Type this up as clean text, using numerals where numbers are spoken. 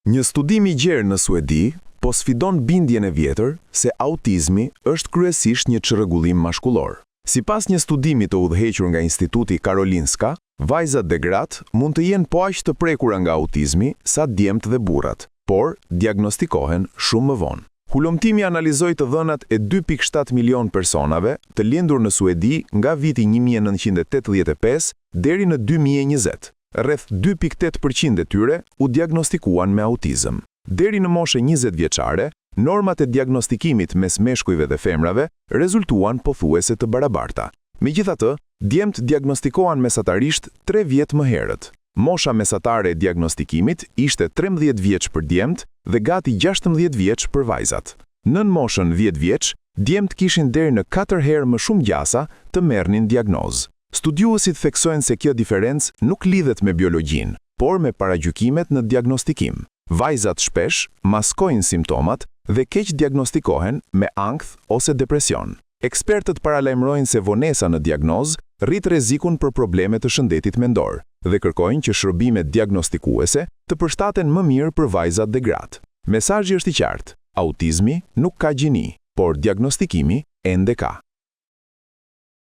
Një studim I gjerë në Suedi po sfidon bindjen e vjetër se autizmi është kryesisht një çrregullim mashkullor. Sipas një studimi të udhëhequr nga Instituti Karolinska, vajzat dhe gratë mund të jenë po aq të prekura nga autizmi sa djemt dhe burrat, por diagnostikohen shumë më vonë. Hulumtimi analizoi të dhënat e 2.7 milion personave të lindur në Suedi nga viti 1985 deri në 2020. Rreth 2.8% e tyre u diagnostikuan me autizëm. Deri në moshë 20 vjeçare, normat e diagnostikimit mes meshkujve dhe femrave rezultuan pothuajse të barabarta. Megjithatë, djemt diagnostikohen mesatarisht 3 vjet më herët. Mosha mesatare e diagnostikimit ishte 13 vjeç për djemt dhe gati 16 vjeç për vajzat. Nën moshën 10 vjeç, djemt kishin deri në 4 herë më shumë gjasa të merrnin diagnozë. Studiuesit theksojnë se kjo diferencë nuk lidhet me biologjinë, por me paragjykimet në diagnostikim. Vajzat shpesh maskojnë simptomat dhe keq diagnostikohen me ankth ose depresion. Ekspertët paralajmërojnë se vonesa në diagnozë rrit rrezikun për probleme të shëndetit mendor dhe kërkojnë që shërbimet diagnostikuese të përshtaten më mirë për vajzat dhe gratë. Mesazhi është I qartë: autizmi nuk ka gjini, por diagnostikimi ende ka.